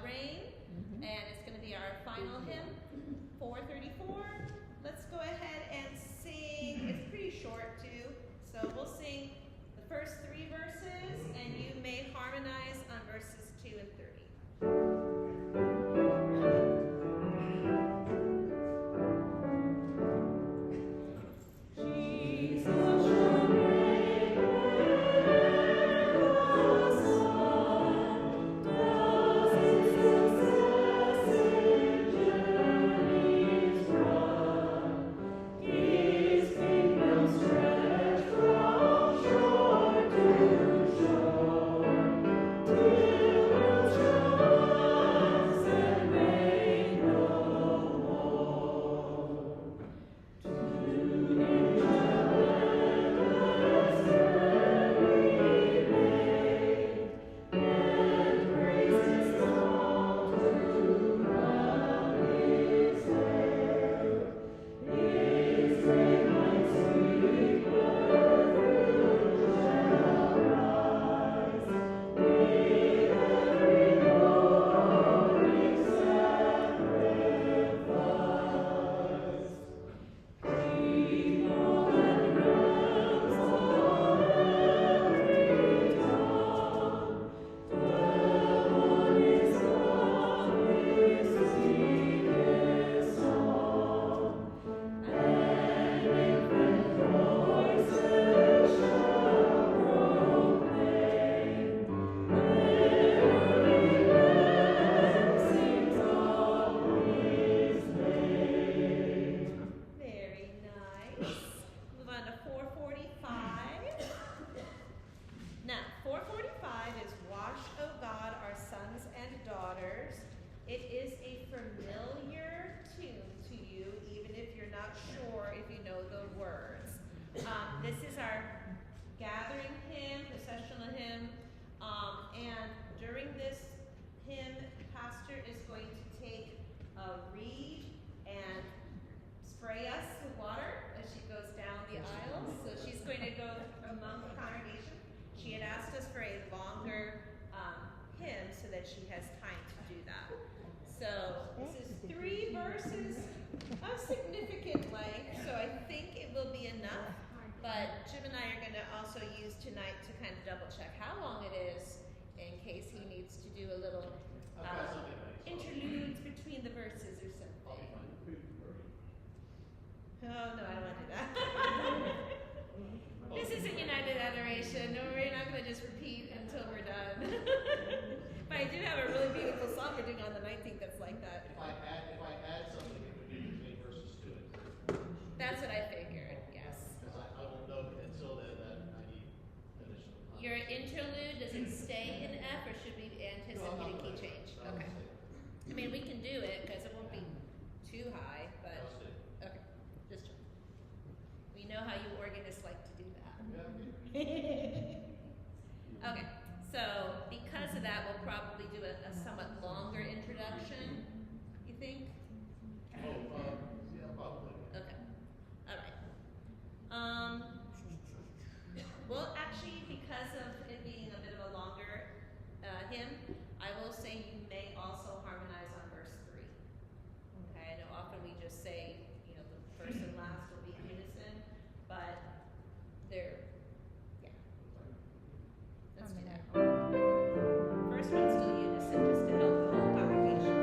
rain, and it's going to be our final hymn, 434. Let's go ahead and sing. It's pretty short too, so we'll sing the first 3 verses, and you may harmonize on verses 2 and 3. She has time to do that. So this is 3 verses of significant length, so I think it will be enough. But Jim and I are going to also use tonight to kind of double check how long it is in case he needs to do a little interludes between the verses or something. Oh no, I don't want to do that. This isn't United Adoration. No, we're not going to just repeat until we're done. But I do have a really beautiful song we're doing on the 19th that's like that. If I add something, it would be between verses 2 and 3. That's what I figured, yes. Because I will note until then that I need additional time. Your interlude, does it stay in F or should we anticipate a key change? Okay. I mean, we can do it because it won't be too high, but okay, just check. We know how you organists like to do that. Okay. So, because of that, we'll probably do a somewhat longer introduction, you think? Yeah, probably. Okay. All right. Well, actually, because of it being a bit of a longer hymn, I will say you may also harmonize on verse 3. Okay, I know often we just say, the first and last will be in unison, but they're, yeah. Let's do that. First one's still unison, just to help the whole congregation.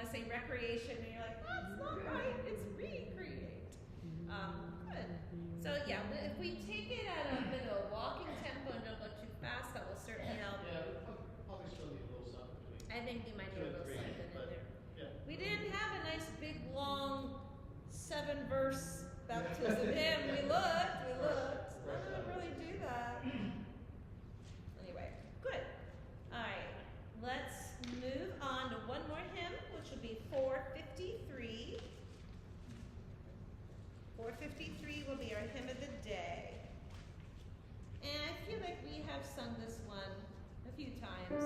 to say recreation, and you're like, that's not right. It's recreate. Good. So yeah, if we take it at a bit of a walking tempo and don't go too fast, that will certainly help. Yeah, we probably still need a little something between. I think you might need a little 2 and 3, something in but, there. yeah. We didn't have a nice big long 7-verse baptism hymn. We looked. I didn't really do that. Anyway, good. All right, let's move on to one more hymn, which will be 453. 453 will be our hymn of the day. And I feel like we have sung this one a few times.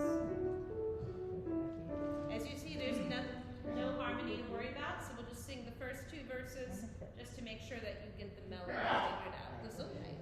As you see, there's no harmony to worry about, so we'll just sing the first 2 verses just to make sure that you get the melody figured out. This okay.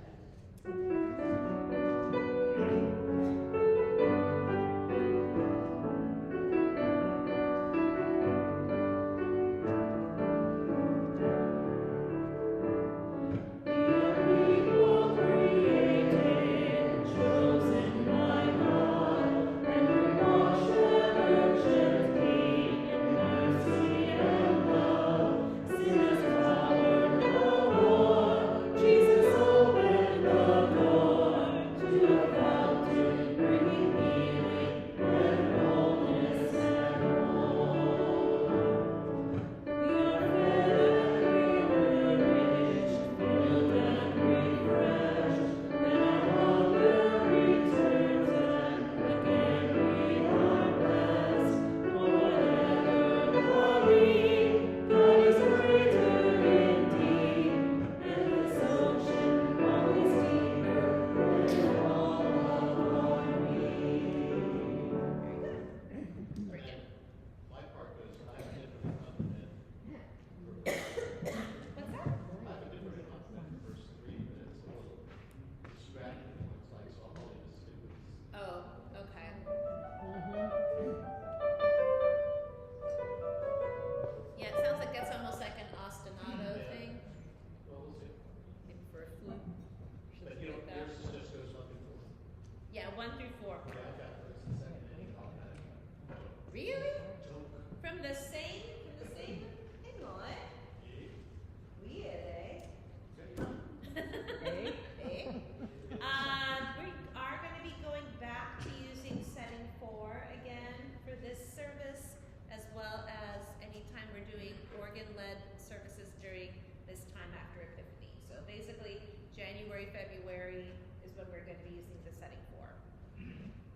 February is when we're going to be using the setting 4,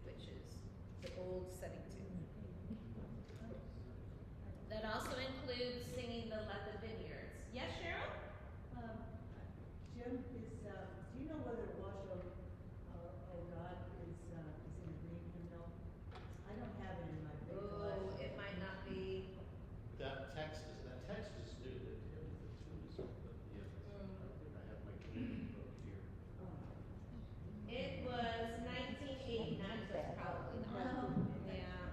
which is the old setting 2. That also includes singing the Let the Vineyards. Yes, Cheryl? Jim, do you know whether Wash O God is in the green hymnal? I don't have it in my big Oh, it might not be. That text is new. The tune is, but yeah, I don't think I have my community book here. It was 1989, so it's probably not. Yeah.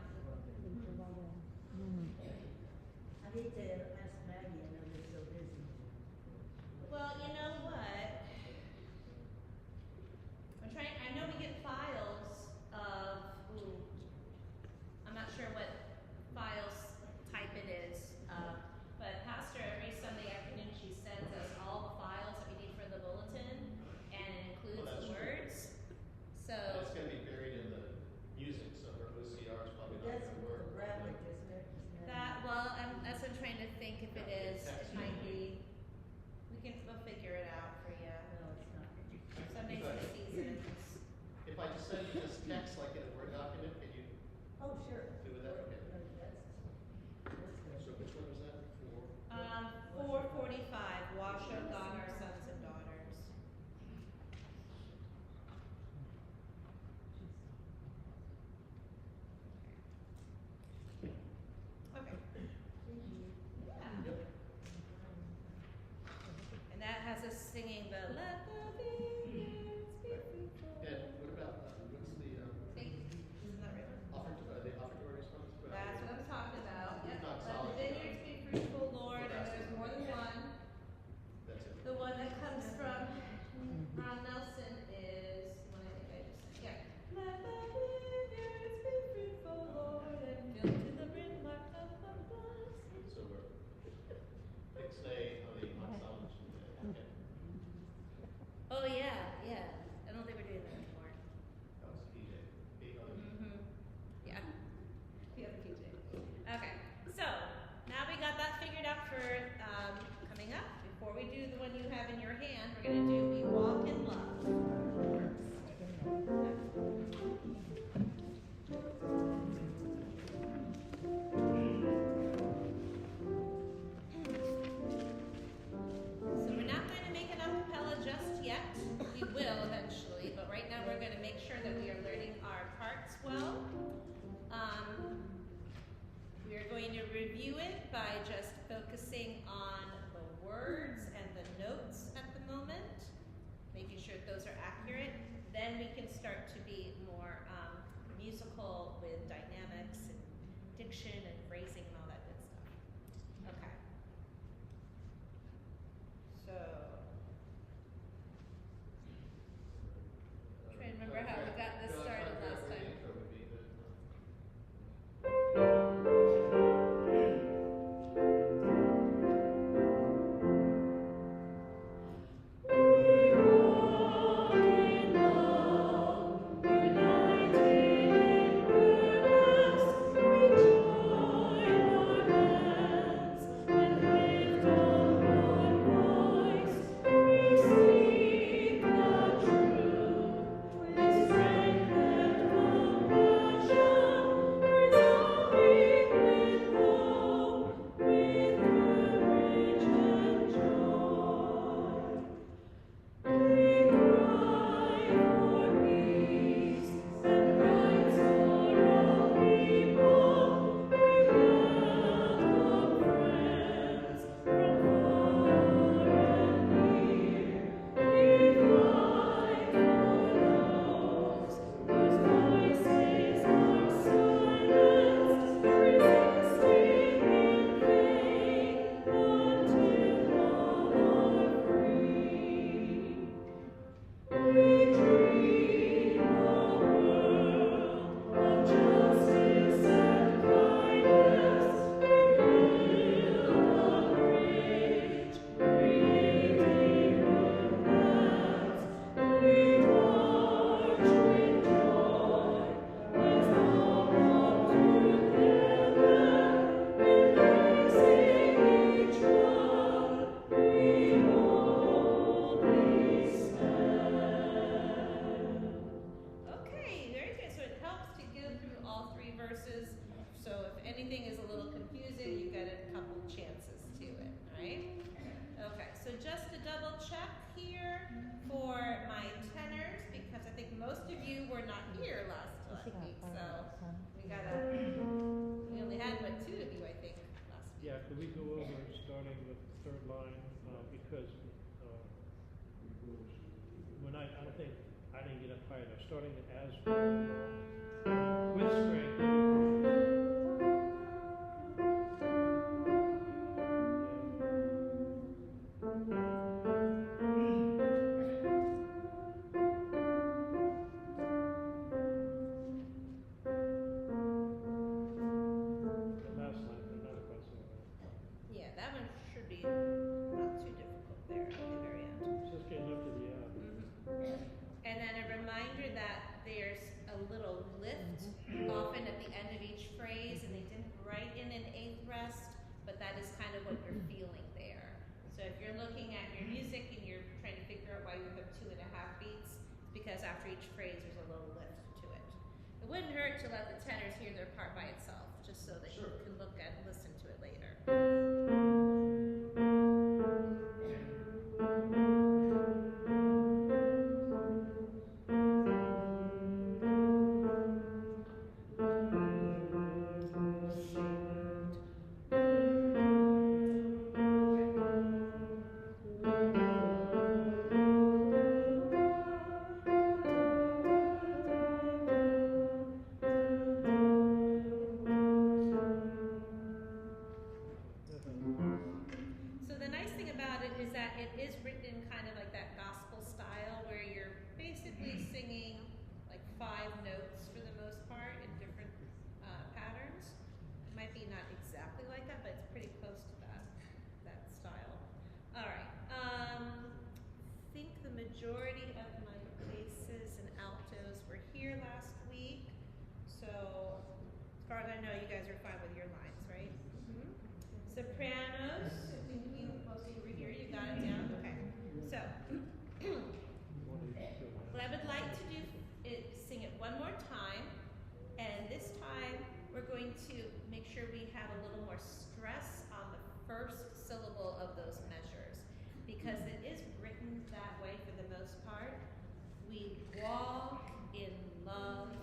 I hate to ask Maggie, I know you're so busy. Well, you know what? I know we get files of, I'm not sure what files type it is, but Pastor, every Sunday afternoon, she sends us all the files that we need for the bulletin, and it includes Well, the that's words. So, But it's going to be buried in the music, so her OCR is probably not That's going to work. graphic, isn't it? that's what I'm trying to think if it is. It might be. We'll figure it out for you. No, it's not. Some days the seasons. If I just send you this text like in a Word document, can you Oh, sure. do with that? Okay. No, that's good. So which one was that? 445, Wash O God, our sons and daughters. Okay. Yeah. And that has us singing the Let the Vineyards be fruitful. And what about, what's the, Isn't that right? the offertory response? That's what I'm talking about. Yep. Not Let the solid. vineyards be fruitful, Lord, and there's more than one. That's it. The one that comes from Ron Nelson is the one I think I just said. Yeah. Let the vineyards be fruitful, Lord, and filled to the brim our cup of blood. review it by just focusing on the words and the notes at the moment, making sure those are accurate. Then we can start to be more musical with dynamics and diction and phrasing and all that good stuff. Okay. So, trying to remember how we got this started last time. Intro would be good. Okay, very good. So it helps to go through all three verses. So if anything is a little confusing, you get a couple chances to it, right? Okay, so just to double check here for my tenors, because I think most of you were not here last week, so we only had, what, 2 of you, I think, last week. Yeah, could we go over starting with the third line, because, when I don't think, I didn't get up high enough, starting as with strength. The last line, but not quite so well. Yeah, that one should be not too difficult there at the very end. Just getting up to the end. And then a reminder that there's a little lift often at the end of each phrase, and they didn't write in an 8th rest, but that is kind of what you're feeling there. So if you're looking at your music and you're trying to figure out why you have 2.5 beats, it's because after each phrase there's a little lift to it. It wouldn't hurt to let the tenors hear their part by itself, just so that you can look at and listen to it later. So the nice thing about it is that it is written in kind of like that gospel style where you're basically singing like 5 notes for the most part in different patterns. It might be not exactly like that, but it's pretty close to that style. All right. I think the majority of my basses and altos were here last week. So as far as I know, you guys are fine with your lines, right? Sopranos, I think you mostly were here, you got it down? Okay. So, what I would like to do is sing it one more time, and this time we're going to make sure we have a little more stress on the first syllable of those measures, because it is written that way for the most part. We walk in love,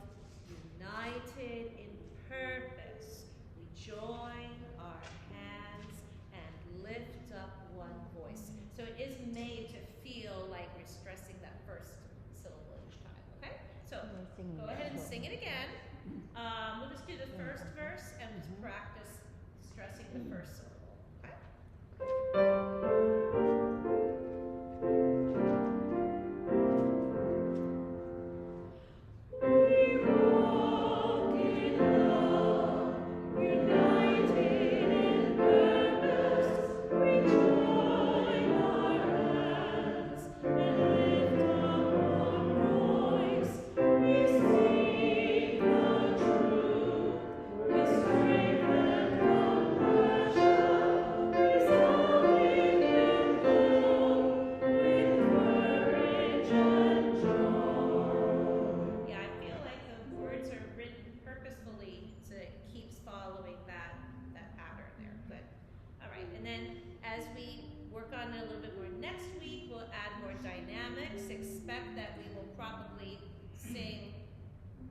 united in purpose. We join our go ahead and sing it again. We'll just do the first verse and just practice stressing the first syllable. Okay? Yeah, I feel like the words are written purposefully so it keeps following that pattern there. Good. All right, and then as we work on it a little bit more next week, we'll add more dynamics. Expect that we will probably sing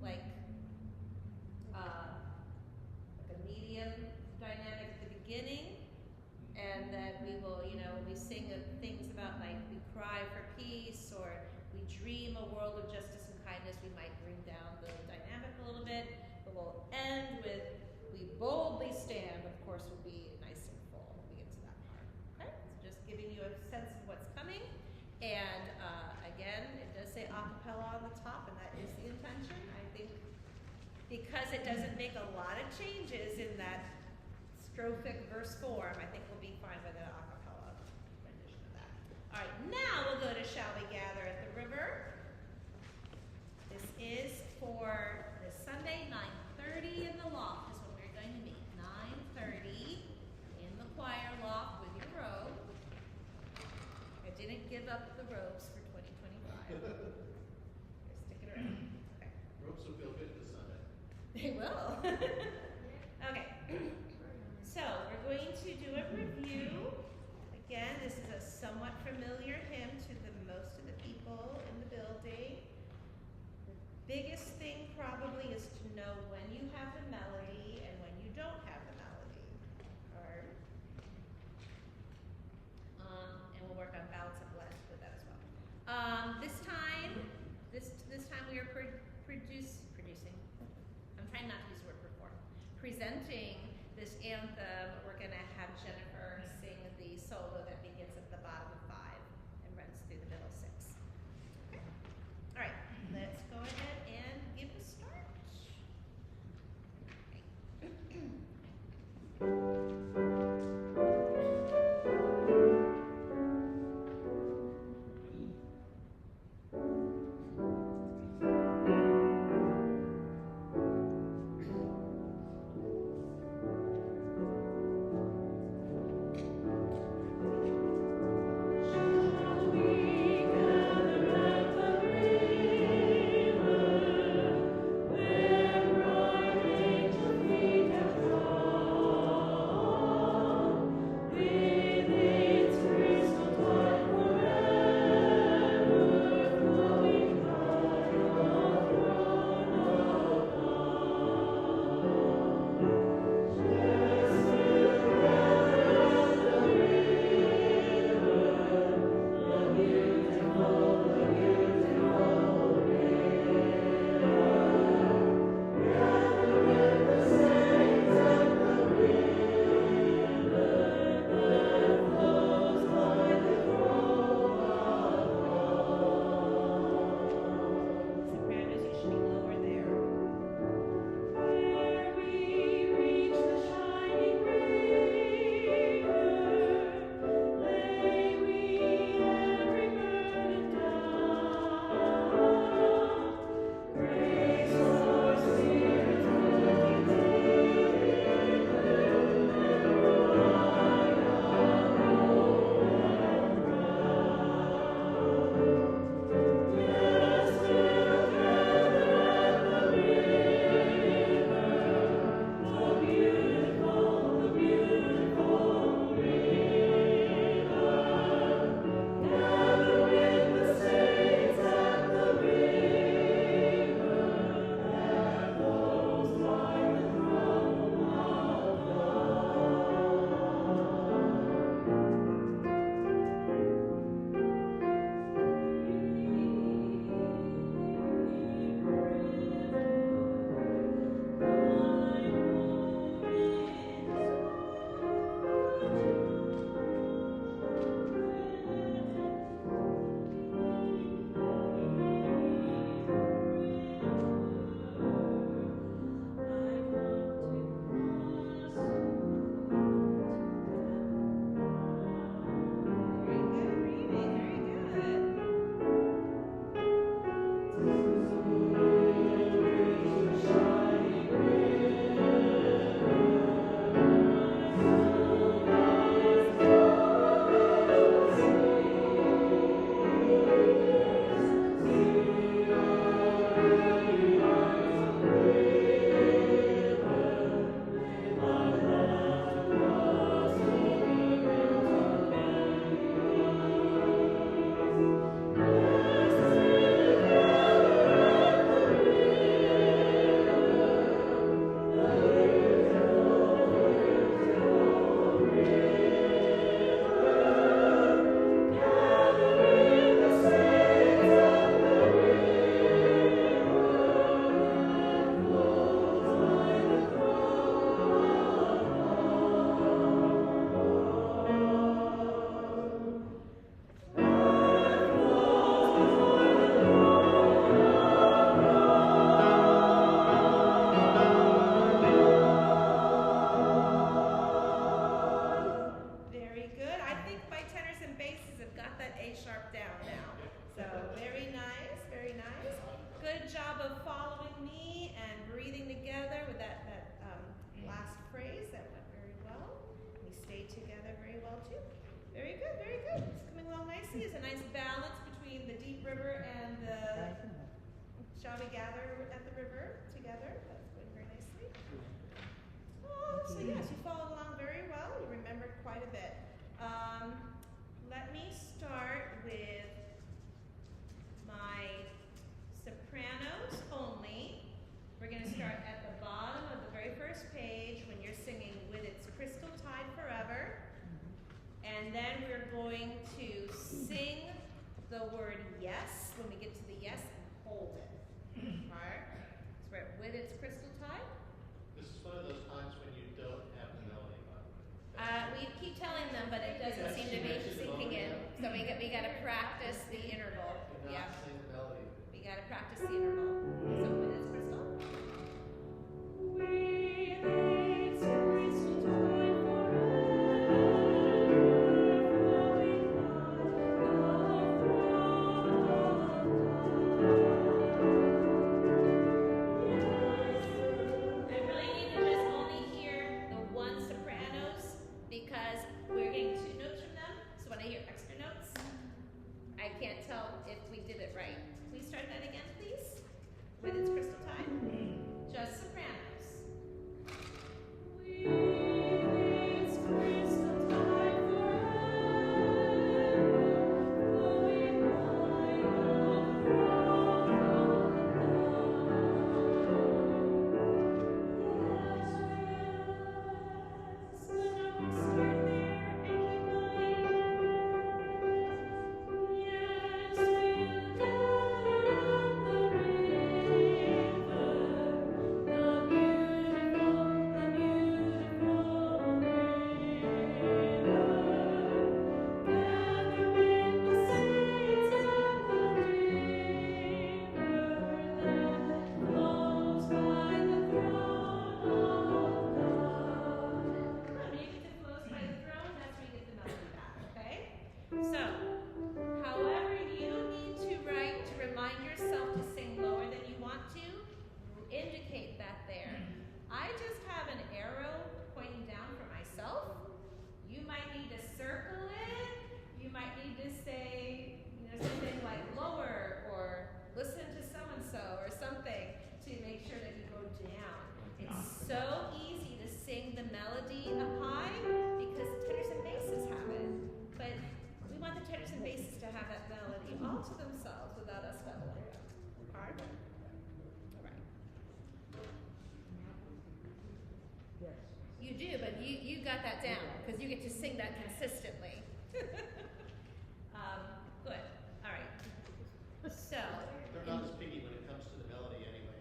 like a medium dynamic at the beginning, and that we will, we sing things about like we cry for peace or we dream a world of justice and kindness. We might bring down the dynamic a little bit, but we'll end with we boldly stand. Of course, will be nice and full when we get to that part. Okay, so just giving you a sense of what's coming. And again, it does say a cappella on the top, and that is the intention. I think because it doesn't make a lot of changes in that strophic verse form, I think we'll be fine with an a cappella rendition of that. All right, now we'll go to Shall We Gather at the River. This is for this Sunday, 9:30 in the loft is when we're going to meet. 9:30 in the choir loft with your robe. I didn't give up the robes for 2025. They're sticking around. Okay. Ropes will feel good this Sunday. They will. Okay. So we're going to do a review. Again, this is a somewhat familiar hymn to most of the people in the building. The biggest thing probably is to know when you have the melody and when you don't have the melody. And we'll work on balance and blend with that as well. This time we are producing. I'm trying not to use the word perform. Presenting this anthem. We're going to have Jennifer sing the solo that begins at the bottom of 5 and runs through the middle 6. see is a nice balance between the deep river and the shall we gather at the river together. That's going very nicely. Oh, so yes, you followed along very well. You remembered quite a bit. Let me start with my sopranos only. We're going to start at the bottom of the very first page when you're singing With Its Crystal Tide Forever. And then we're going to sing the word yes when we get to the yes and hold it. Alright? So we're at With Its Crystal Tide. This is one of those times when you don't have the melody, by the way. We keep telling them, but it doesn't seem to be sinking in. So we got to practice the interval. Do Yeah. not sing the melody. We got to practice the interval. So With Its Crystal. With its crystal tide I really need to just only hear the one sopranos because we're getting 2 notes from them. So when I hear extra notes, I can't tell if we did it right. Please start that again, please. With its crystal tide. Just sopranos. With its crystal tide forever, flowing wide So, however you need to write to remind yourself to sing lower than you want to, indicate that there. I just have an arrow pointing down for myself. You might need to circle it. You might need to say, something like lower or listen to so-and-so or something to make sure that you go down. It's so easy to sing the melody up high because the tenors and basses have it. But we want the tenors and basses to have that melody all to themselves without us doubling them. Hard? All right. Yes. You do, but you got that down because you get to sing that consistently. Good. All right. So. They're not as picky when it comes to the melody anyway.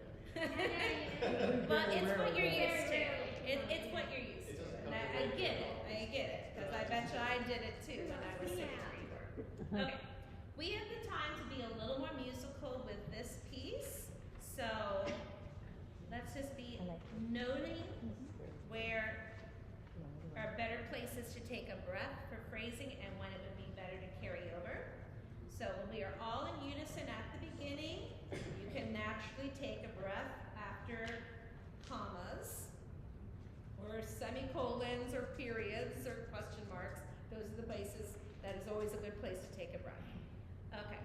But it's what you're used to. It's what you're used to. And I get it. Because I bet you I did it too when I was singing Reaper. Okay. We have the time to be a little more musical with this piece. So let's just be noting where are better places to take a breath for phrasing and when it would be better to carry over. So when we are all in unison at the beginning, you can naturally take a breath after commas or semicolons or periods or question marks. Those are the places that is always a good place to take a breath. Okay.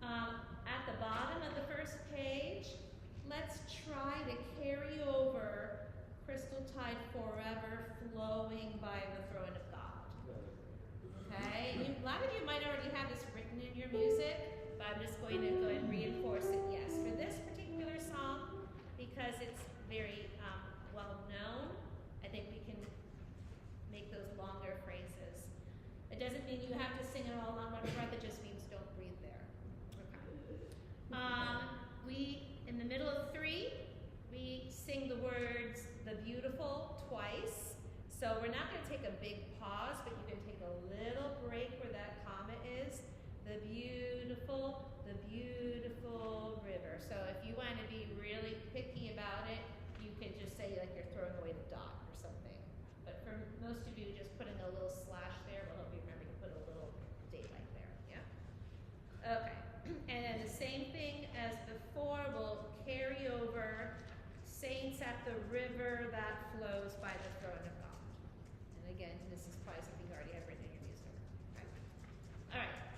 At the bottom of the first page, let's try to carry over Crystal Tide Forever flowing by the throne of God. Okay? A lot of you might already have this written in your music, but I'm just going to go and reinforce it, yes. For this particular song, because it's very well known, I think we can make those longer phrases. It doesn't mean you have to sing it all on one breath, it just means don't breathe there. Okay. In the middle of 3, we sing the words, the beautiful, twice. So we're not going to take a big pause, but you can take a little break where that comma is. The beautiful river. So if you want to be really picky about it, you could just say like you're throwing away the dot or something. But for most of you, just putting a little slash there will help you remember to put a little daylight there. Yeah? Okay. And then the same thing as before, we'll carry over saints at the river that flows by the throne of God. And again, this is probably something you already have written in your music. Okay. All right.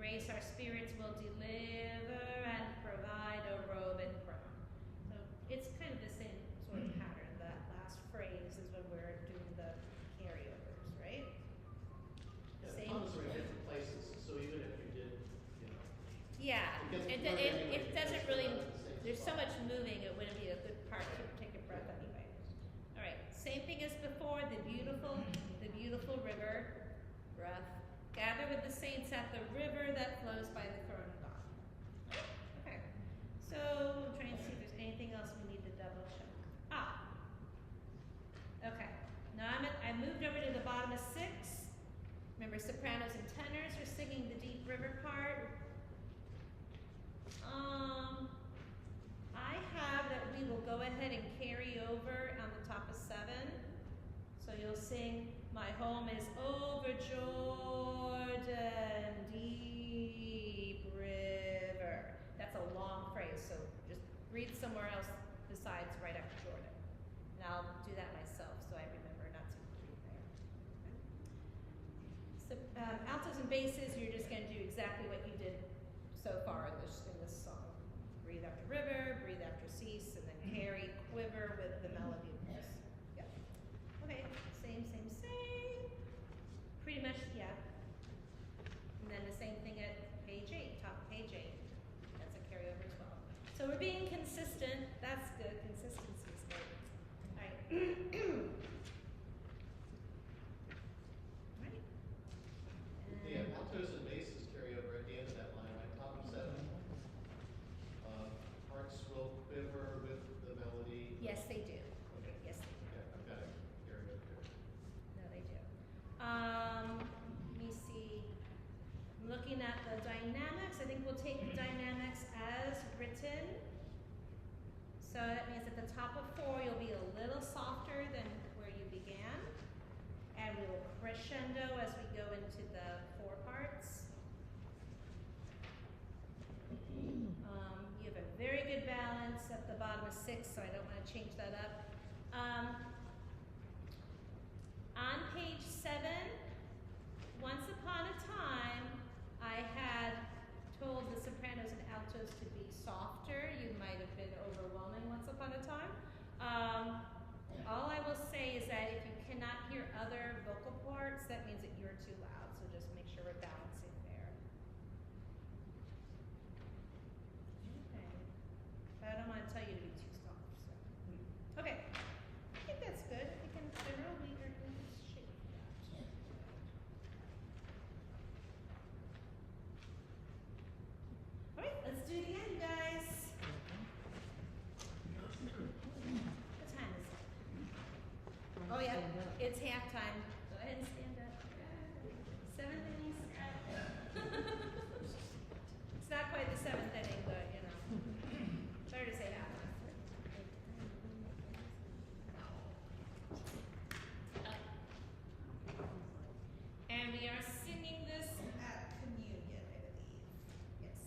grace our spirits will deliver and provide a robe and crown. So it's kind of the same sort of pattern. That last phrase is when we're doing the carryovers, right? Yeah, the Same. commas are in different places, so even if you did, you know. Yeah, It gets it, blurred it, anyway, it doesn't because really, they're not in the same there's so spot. much moving, it wouldn't be a good part to take a breath anyway. All right, same thing as before, the beautiful river, breath. Gather with the saints at the river that flows by the throne of God. Okay, so I'm trying to see if there's anything else we need to double check. Okay, now I moved over to the bottom of 6. Remember, sopranos and tenors are singing the deep river part. I have that we will go ahead and carry over on the top of 7. So you'll sing, my home is over Jordan, deep river. That's a long phrase, so just read somewhere else besides right after Jordan. And I'll do that myself so I remember not to read there. Okay. So altos and basses, you're just going to do exactly what you did so far in this song. Breathe after river, breathe after cease, and then carry, quiver with the melody of this. Yeah. Okay, same. Pretty much, yeah. And then the same thing at page 8, top of page 8. That's a carryover as well. So we're being consistent. That's good. Consistency is good. All right. Right. Yeah, altos and basses carry over at the end of that line, right? Top of 7. Hearts will quiver with the melody. Yes, they do. Okay. Yes, they do. Yeah, I've got it carried over here. No, they do. Let me see. I'm looking at the dynamics. I think we'll take the dynamics as written. So that means at the top of 4, you'll be a little softer than where you began. And we will crescendo as we go into the 4 parts. You have a very good balance at the bottom of 6, so I don't want to change that up. On page 7, once upon a time, I had told the sopranos and altos to be softer. You might have been overwhelming once upon a time. All I will say is that if you cannot hear other vocal parts, that means that you're too loud. So just make sure we're balancing there. Okay. But I don't want to tell you to be too soft. So. Okay. I think that's good. I think in general we are in this shape. All right, let's do it again, you guys. What time is it? Oh yeah, it's halftime. Go ahead and stand up. 7th inning. It's not quite the 7th inning, but you know. Sorry to say that. And we are singing this at communion, I believe. Yes.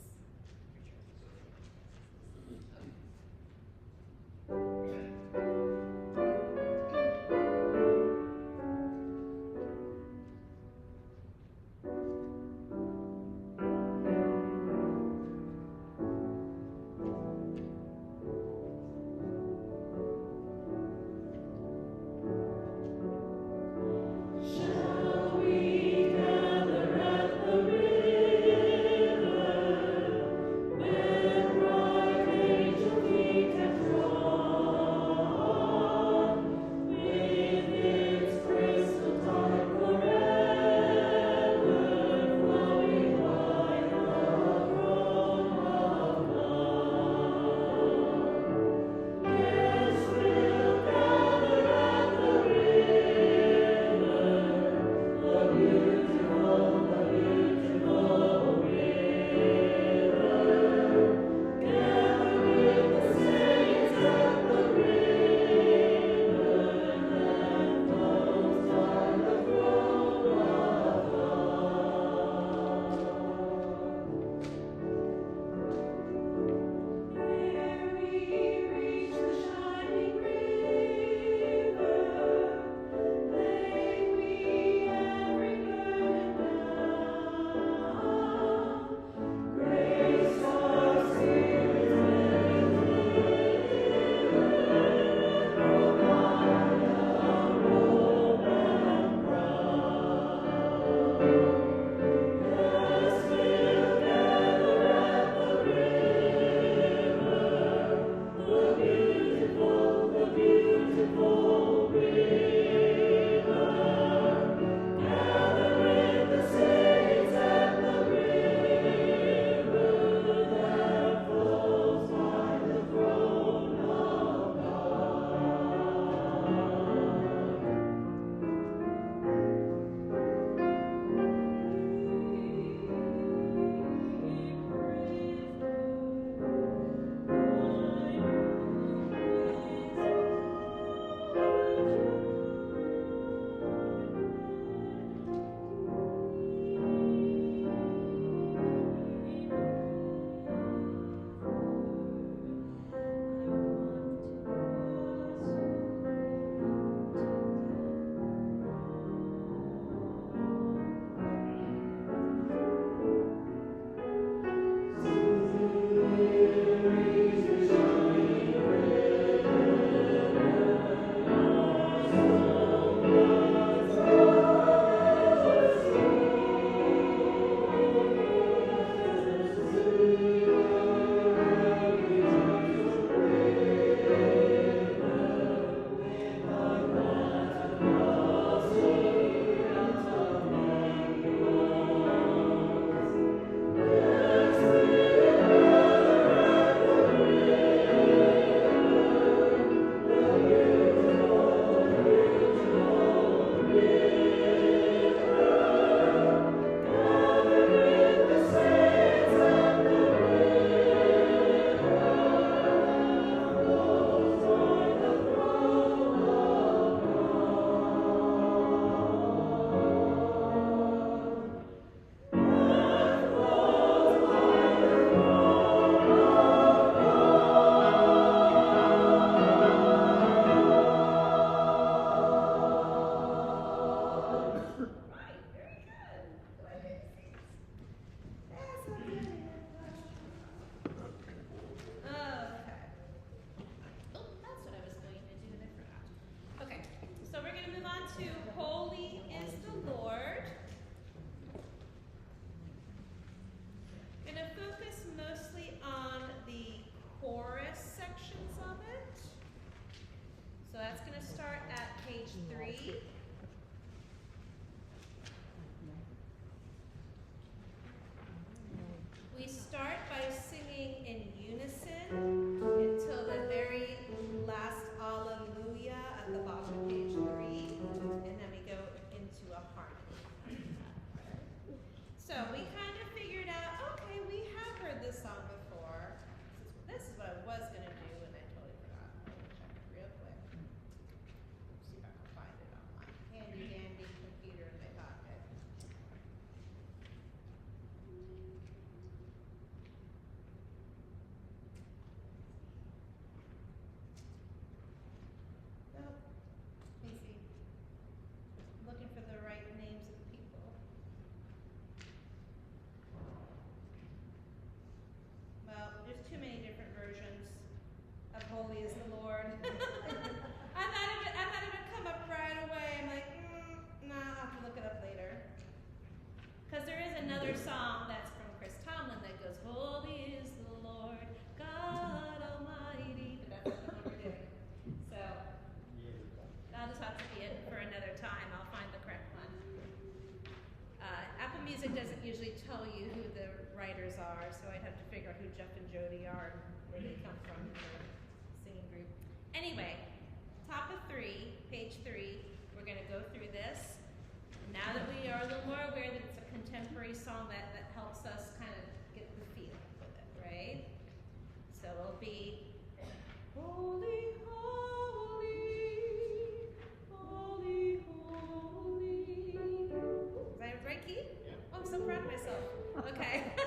music doesn't usually tell you who the writers are, so I'd have to figure out who Jeff and Jody are and where they come from in their singing group. Anyway, top of 3, page 3, we're going to go through this. Now that we are a little more aware that it's a contemporary song, that helps us kind of get the feel with it, right? So it'll be holy, holy, holy, holy. Is that right, Keith? Yeah. Oh, I'm so proud of myself. Okay. All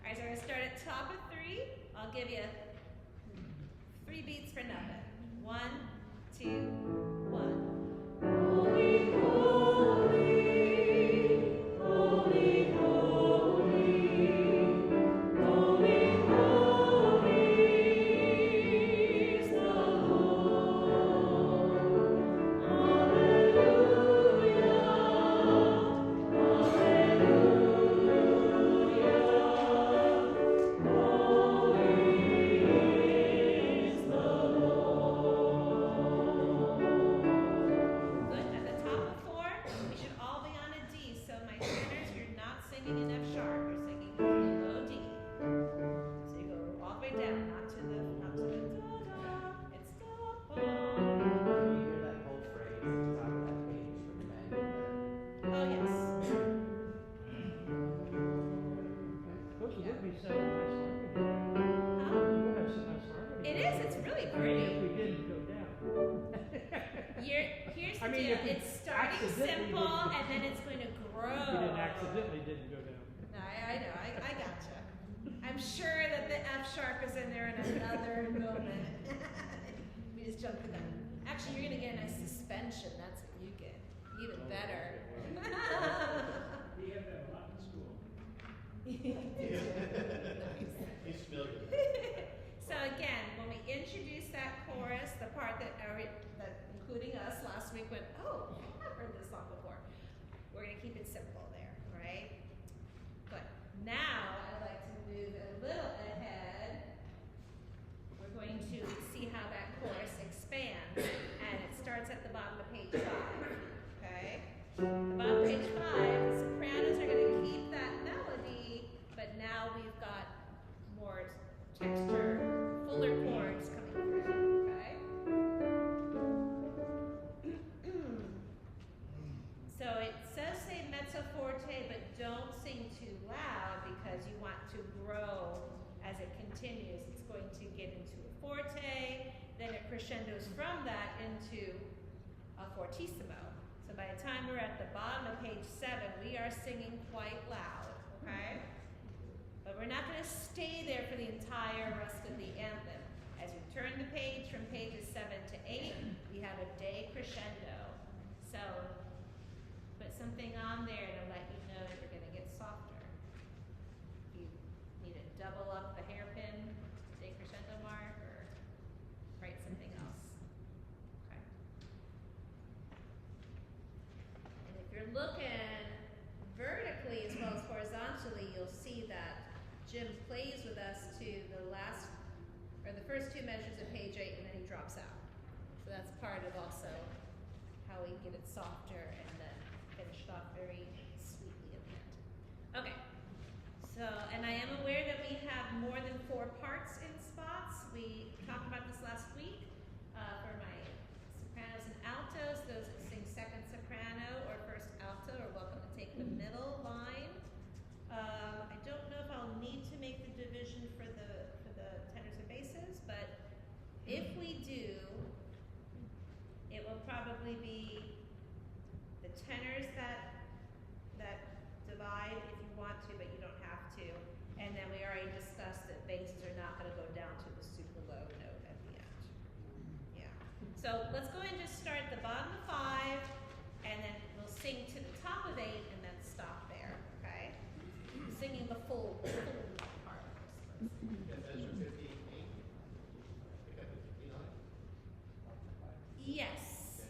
right, so we're going to start at top of 3. I'll give you 3 beats for nothing. 1, 2, 1. Holy, holy, holy, holy, holy, holy is the Lord. Hallelujah, Good. At the top of 4, we should all be on a D. So my sinners, you're not singing in F sharp. You're singing a low D. So you go all the way down, not to the da da. It's da ba. Can you hear that whole phrase at the top of that page from men? Oh yes. Those Yeah. would be so nice harmony. Huh? You would have some nice harmony. It is. It's really I mean, if we pretty. didn't go down. Here's I the mean, deal. if we It's starting accidentally simple didn't- and then it's going to grow. We didn't accidentally didn't go down. No, I know. I gotcha. I'm sure that the F sharp is in there in another moment. We just jumped the gun. Actually, you're gonna get a nice suspension. That's what you get. Even better. We have that a lot in school. He's familiar. So again, when we introduce that chorus, the part that including us last week went, oh, I've heard this song before. We're gonna keep it simple there, right? Good. Now I'd like to move a little ahead. We're going to see how that chorus expands, and it starts at the bottom of page 5. Okay? The bottom of page 5, the sopranos are going to keep that melody, but now we've got more texture, fuller chords coming through. Okay? So it says say mezzo forte, but don't sing too loud because you want to grow as it continues. It's going to get into a forte, then it crescendos from that into a fortissimo. So by the time we're at the bottom of page 7, we are singing quite loud, okay? But we're not going to stay there for the entire rest of the anthem. As you turn the page from pages 7 to 8, we have a day crescendo. So put something on there to let you know that you're going to get softer. You need to double up the hairpin, day crescendo mark, or write something else. Okay. And if you're looking vertically as well as horizontally, you'll see that Jim plays with us to the first 2 measures of page 8, and then he drops out. So that's part of also how we get it softer and then finish it off very sweetly at the end. Okay. So, and I am aware that we have more than 4 parts in spots. We talked about this last week for my sopranos and altos. Those that sing second soprano or first alto are welcome to take the middle line. I don't know if I'll need to make the division for the tenors and basses, but if we do, it will probably be the tenors that divide if you want to, but you don't have to. And then we already discussed that basses are not going to go down to the super low note at the end. Yeah. So let's go and just start at the bottom of 5, and then we'll sing to the top of 8, and then stop there. Okay? Singing the full part of this. That measure 15, 8. I think I put 15 on it. Yes.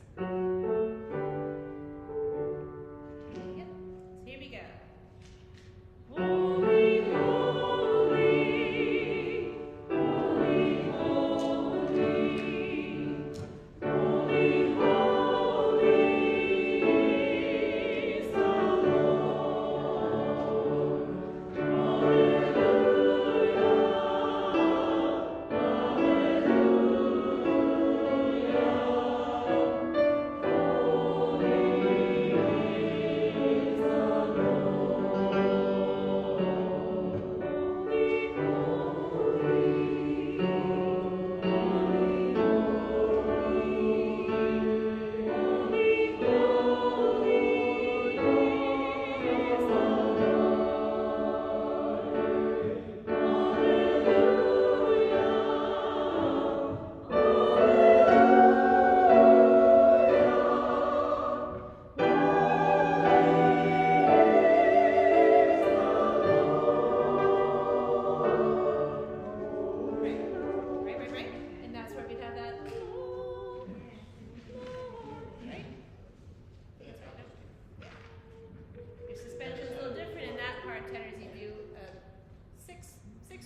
Yep. So here we go. Holy, holy, holy, holy, holy, holy.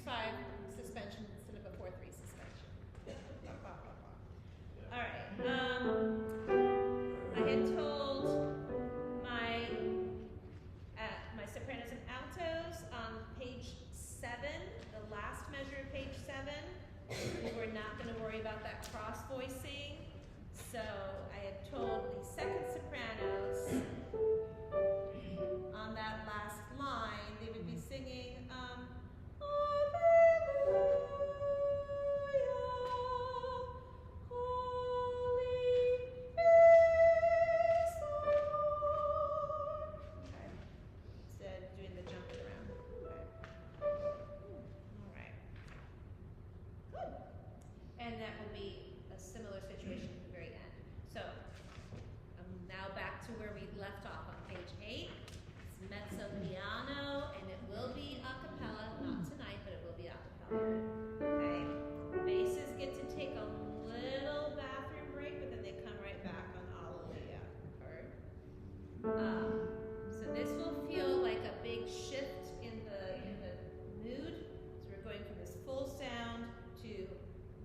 6/5 suspension instead of a 4/3 suspension. All right. I had told my sopranos and altos on page 7, the last measure of page 7, we were not going to worry about that cross voicing. So I had told the second sopranos on that last line they would be singing instead of doing the jumping around. Okay. All right. Good. And that will be a similar situation at the very end. So now back to where we left off on page 8. It's mezzo piano, and it will be a cappella, not tonight, but it will be a cappella. Okay? Basses get to take a little bathroom break, but then they come right back on Alleluia. Heard? So this will feel like a big shift in the mood. So we're going from this full sound to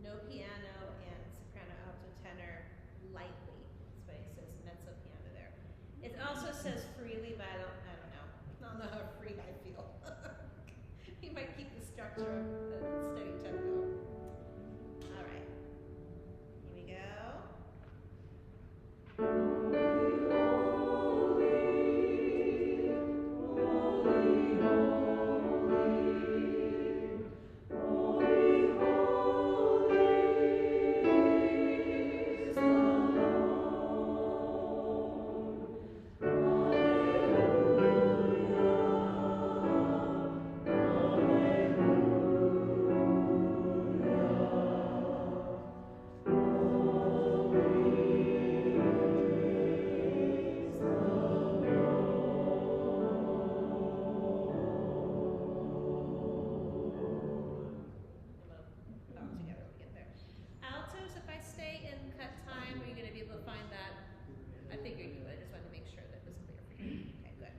no piano and soprano, alto, tenor lightly. That's why it says mezzo piano there. It also says freely, but I don't know. I don't know how free I feel. You might keep the structure of a steady tempo. All right. Here we go. All together when we get there. Altos, if I stay in cut time, are you going to be able to find that? I figured you would. I just wanted to make sure that was clear for you. Okay, good.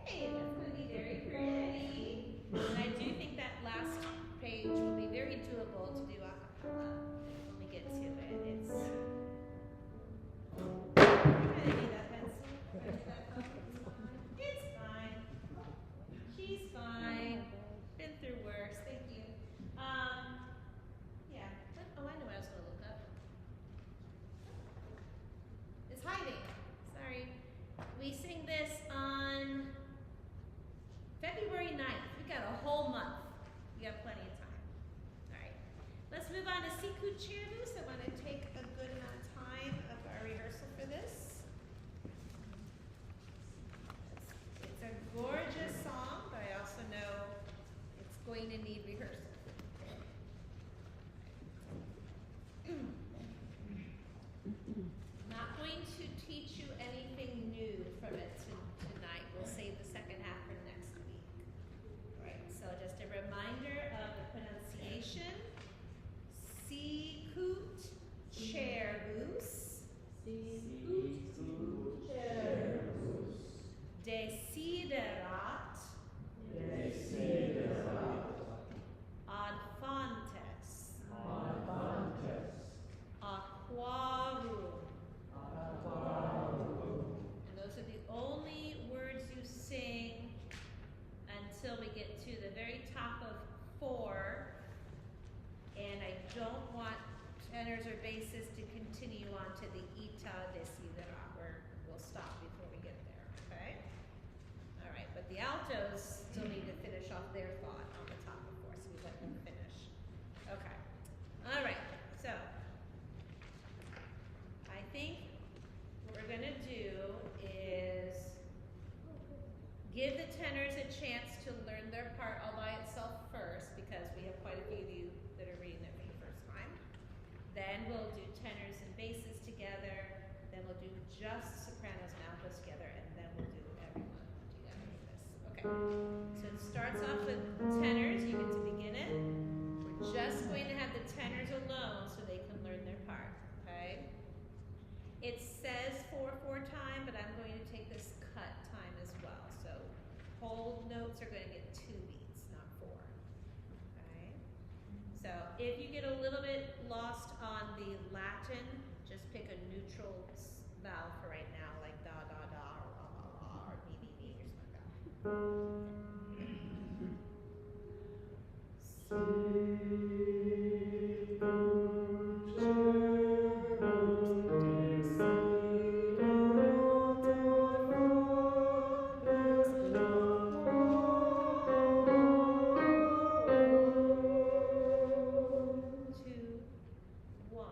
Yay, that's going to be very pretty. And I do think that last page will be very doable to do a cappella when we get to it. It's. You're going to need that pencil. It's fine. She's fine. Been through worse. Thank you. Yeah. Oh, I know what I was going to look up. It's hiding. Sorry. We sing this on February 9th. We got a whole month. We have plenty of time. All right. Let's move on to Sicut cervus. I want to take a good amount of time of our rehearsal for this. It's a gorgeous song, but I also know it's going to need rehearsal. Not going to teach you anything new from it tonight. We'll save the second half for next week. All right, so just a reminder of the pronunciation. Sicut cervus. Sicut cervus. Desiderat. Ad fontes. Aquarum. And those are the only words you sing until we get to the very top of 4. And I don't want tenors or basses to continue on to the ita desiderat, where we'll stop before we get there, okay? All right, but the altos still need to finish off their thought on the top of 4, so we let them finish. Okay. All right, so I think what we're going to do is give the tenors a chance to learn their part all by itself first, because we have quite a few of you that are reading it for the first time. Then we'll do tenors and basses together. Then we'll do just sopranos and altos together, and then we'll do everyone together with this. Okay. So it starts off with tenors. You get to begin it. We're just going to have the tenors alone so they can learn their part. Okay. It says 4/4 time, but I'm going to take this cut time as well. So whole notes are going to get 2 beats, not 4. if you get a little bit lost on the Latin, just pick a neutral vowel for right now, like da da da or la la la or me me me or something like that. 2, 1.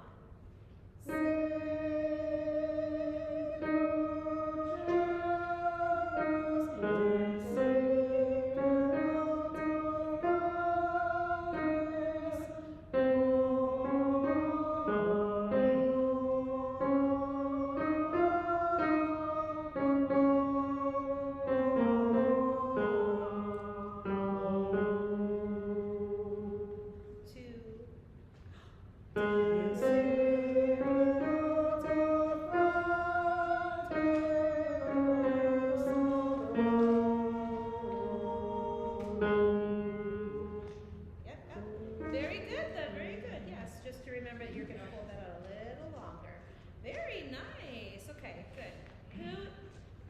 Yep, yep. Very good though, very good. Yes, just to remember you're going to hold that out a little longer. Very nice. Okay, good. Who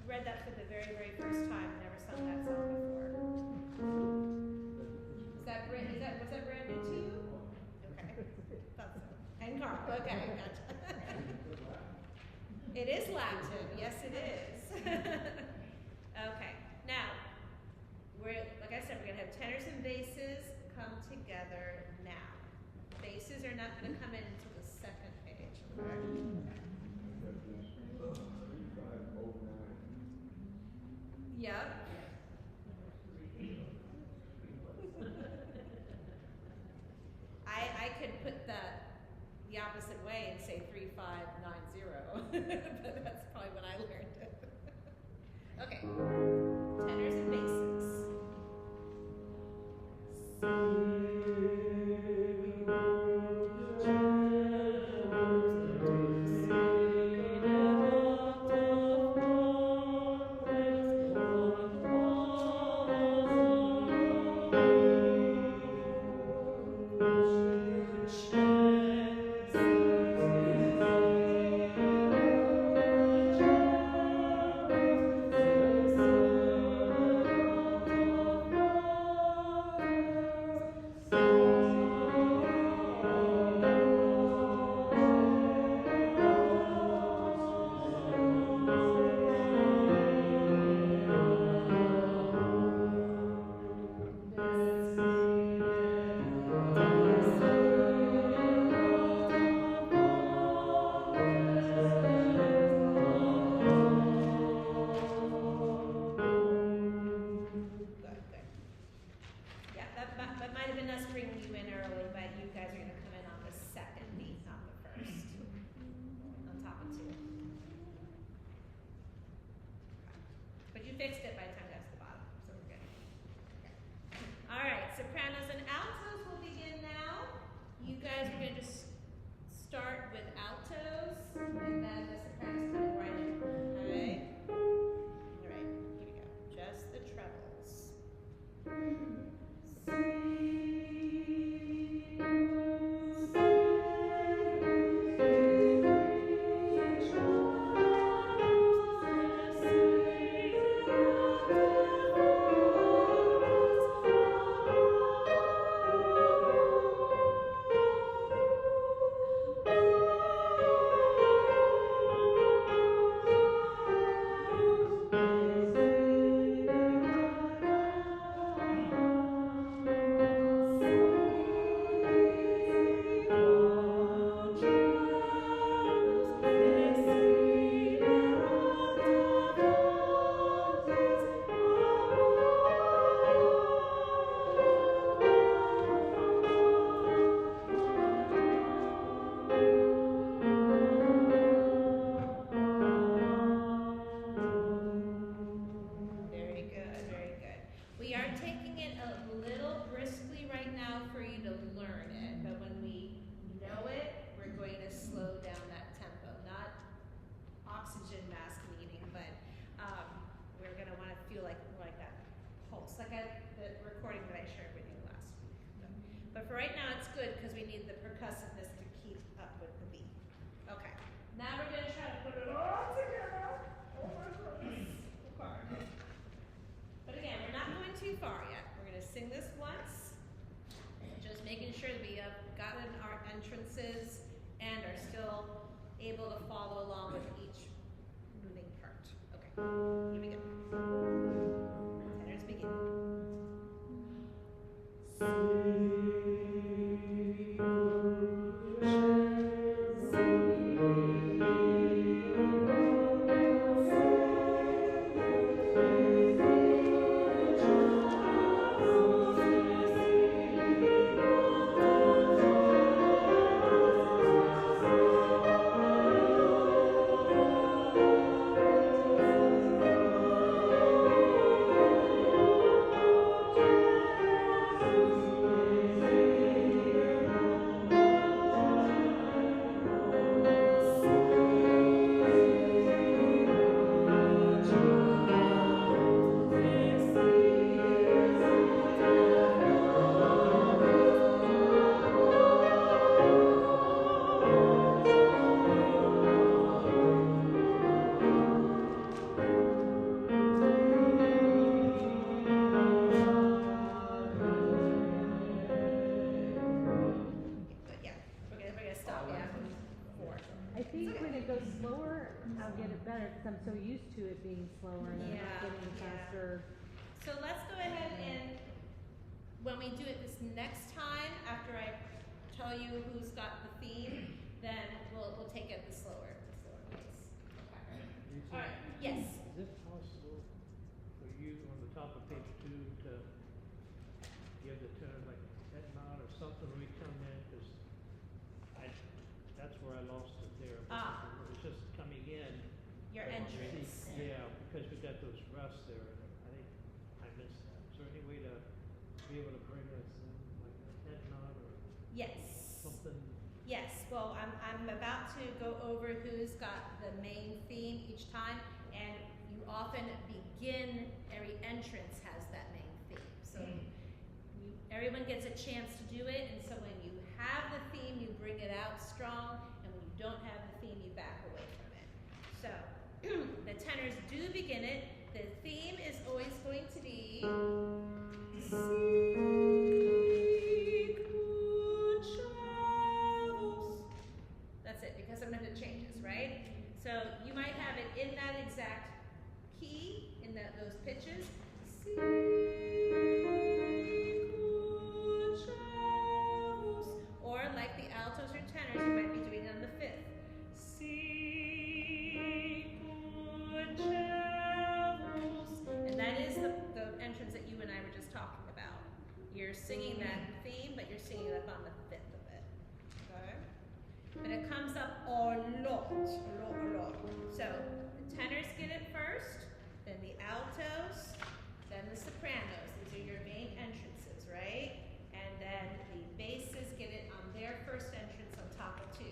read that for the very, very first time and never sung that song before? Was that brand new to you? Okay. Thought so. And Carl. Okay, gotcha. It is Latin. Yes, it is. Okay. Now, like I said, we're going to have tenors and basses come together now. Basses are not going to come in until the second page. Okay? Yep. I could put the opposite way and say 3590, but that's probably when I learned it. Okay. Tenors and basses. That might have been us bringing you in early, but you guys are going to come in on the second beat, not the first. On top of 2. But you fixed it by the time you got to the bottom, so we're good. Okay. All right, sopranos and altos will begin now. You guys are going to just start with altos, and then the sopranos coming right in. Okay? All right, here we go. Just the trebles. percussiveness to keep up with the beat. Okay, now we're gonna try to put it all together. Oh my goodness. Okay. But again, we're not going too far yet. We're gonna sing this once, just making sure that we have gotten our entrances and are still able to follow along with each moving part. Okay, here we go. Tenors begin. I think when it goes slower, I'll get it better because I'm so used to it being slower and I'm not getting faster. So let's go ahead and, when we do it this next time, after I tell you who's got the theme, then we'll take it the slower pace. Okay. All right. Yes. Is it possible for you on the top of page 2 to give the tenor like a head nod or something when we come in? Because that's where I lost it there. It was just coming in. Your entrance. Yeah, because we got those roughs there. I think I missed that. Is there any way to be able to bring us in like a head nod or Yes. something? Yes. Well, I'm about to go over who's got the main theme each time, and you often begin, every entrance has that main theme. So everyone gets a chance to do it, and so when you have the theme, you bring it out strong, and when you don't have the theme, you back away from it. So the tenors do begin it. The theme is always going to be That's it, because sometimes it changes, right? So you might have it in that exact key, in those pitches. Or like the altos or tenors, you might be doing it on the fifth. And that is the entrance that you and I were just talking about. You're singing that theme, but you're singing it up on the fifth of it. Okay? And it comes up a lot. So the tenors get it first, then the altos, then the sopranos. These are your main entrances, right? And then the basses get it on their first entrance on top of 2.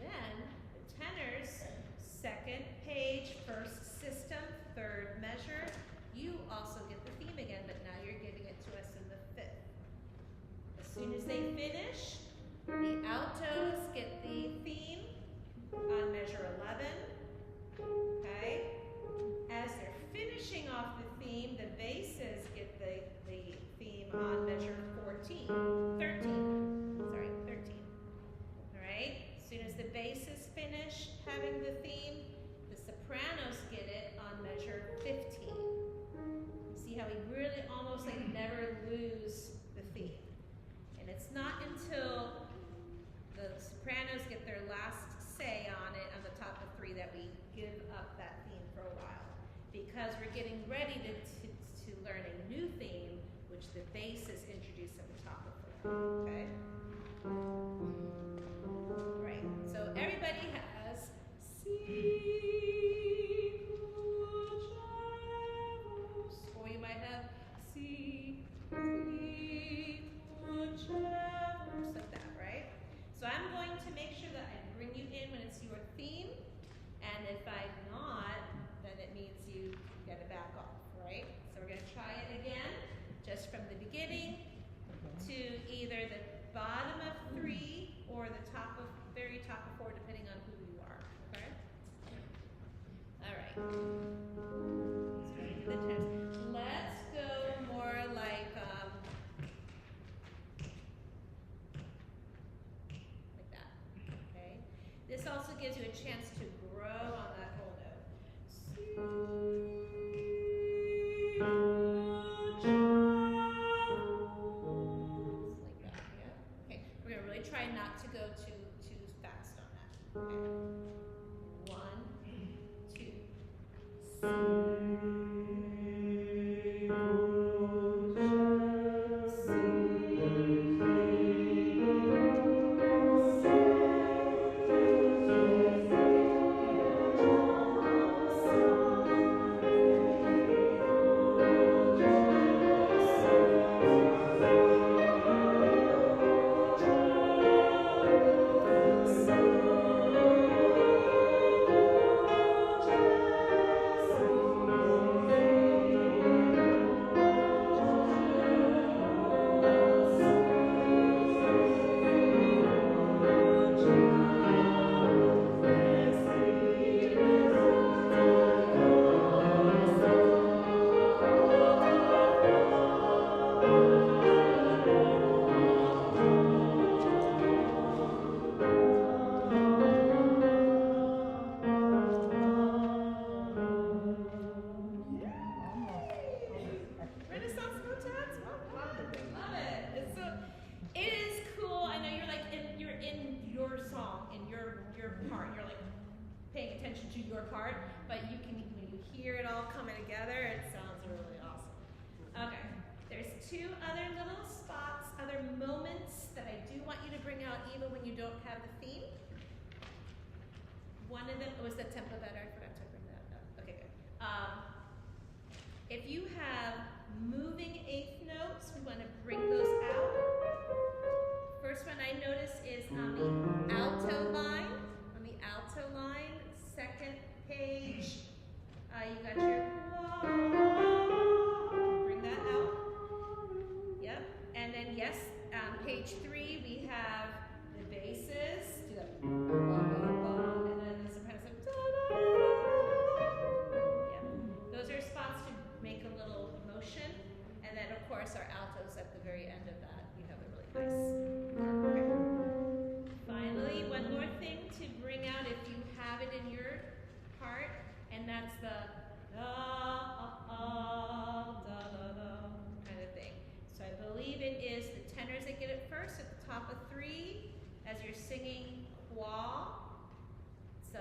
Then the tenors, second page, first system, third measure. You also get the theme again, but now you're giving it to us in the fifth. As soon as they finish, the altos get the theme on measure 11. Okay? As they're finishing off the theme, the basses get the theme on measure 13. Alright? As soon as the basses finish having the theme, the sopranos get it on measure 15. You see how we really almost like never lose the theme. And it's not until the sopranos get their last say on it on the top of 3 that we give up that theme for a while. Because we're getting ready to learn a new theme, which the basses introduce at the top of 4. Okay? Right. So everybody has or you might have like that, right? So I'm going to make sure that I bring you in when it's your theme, and if I'm not, then it means you gotta back off, right? So we're gonna try it again, just from the beginning to either the bottom of 3 Starting with the tenors. Let's go more like that. Okay. This also gives you a chance to grow on that whole note. Like that, yeah. Okay, we're gonna really try not to go too fast on that. Okay. 1, 2, Renaissance motats, well fun. Love it. It's so, it is cool. I know you're like you're in your song, in your part. You're like paying attention to your part, but you can when you hear it all coming together, it sounds really awesome. Okay, there's 2 other little spots, other moments that I do want you to bring out even when you don't have the theme. One of them was the tempo better. I forgot to bring that up. Okay, good. If you have moving 8th notes, we want to bring those out. First one I notice is on the alto line. On the alto line, 2nd page, you got your bring that out. Yep. And then yes, page 3 we have the basses. Do that. And then the sopranos. Yep. Those are spots to make a little motion, and then of course our altos at the very end of that. You have a really nice. Okay. Finally, one more thing to bring out if you have it in your part, and that's the kind of thing. So I believe it is the tenors that get it first at the top of 3 as you're singing qua. It's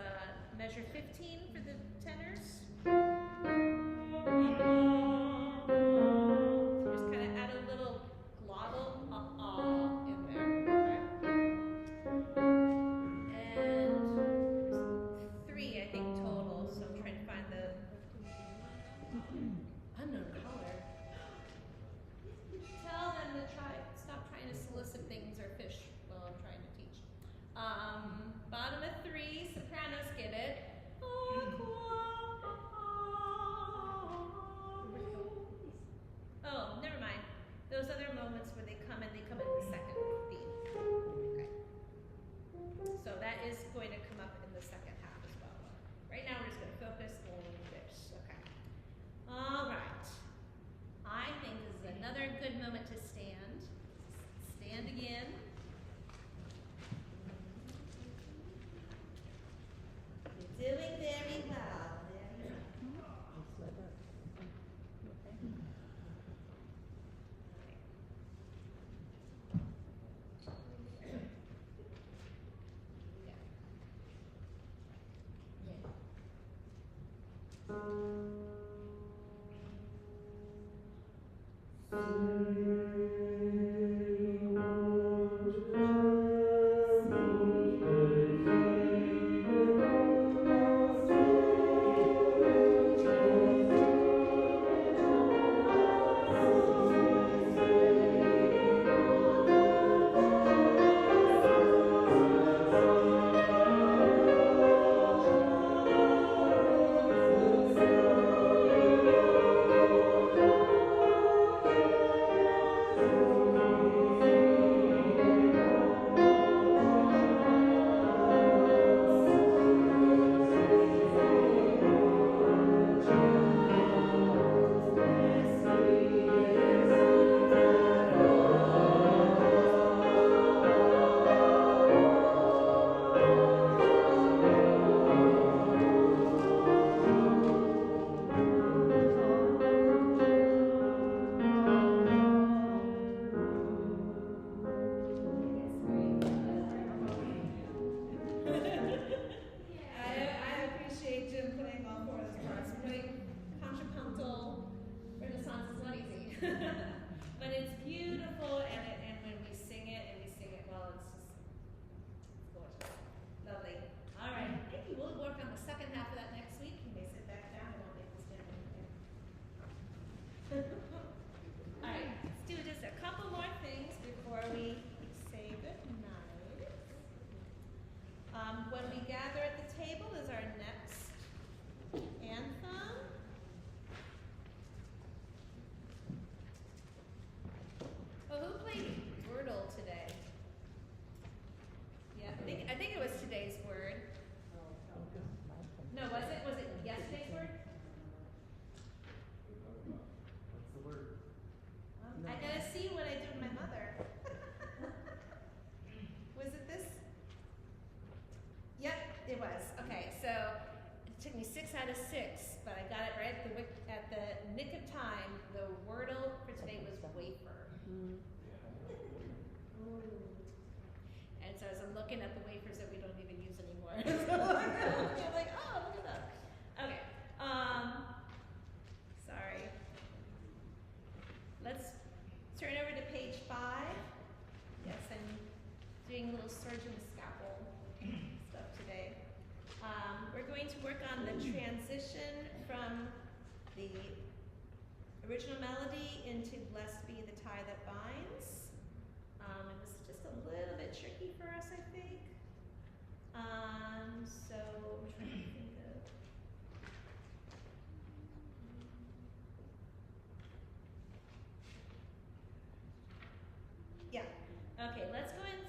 measure 15 for the tenors. So just kind of add a little glottal in there, okay? And 3, I think, total. So I'm trying to find the unknown color. Tell them to stop trying to solicit things or fish while I'm trying to teach. Bottom of 3, sopranos get it. Oh, never mind. Those other moments where they come in the second theme. Okay. So that is going to come up in the second half as well. Right now we're just going to focus on this. Okay. All right. I think this is another good moment to stand. Stand again. You're doing very well. Very well. But it's beautiful, and when we sing it well, it's just gorgeous. Lovely. All right, thank you. We'll work on the second half of that next week. You may sit back down. I won't make you stand anything. All right, let's do just a couple more things before we say good night. When we gather at the table is our next anthem. Oh, who played Wordle today? Yeah, I think it was today's word. No, was it? Was it yesterday's word? What's the word? I gotta see what I did with my mother. Was it this? Yep, it was. Okay, so it took me 6 out of 6, but I got it right at the nick of time. The wordle for today was wafer. And so as I'm looking at the wafers that we don't even use anymore, so I'm like, oh, look at that. Okay. Sorry. Let's turn over to page 5. Yes, I'm doing a little surgeon scalpel stuff today. We're going to work on the transition from the original melody into Blessed Be the Tie That Binds. It was just a little bit tricky for us, I think. So I'm trying to think of. Yeah. Okay, let's go ahead and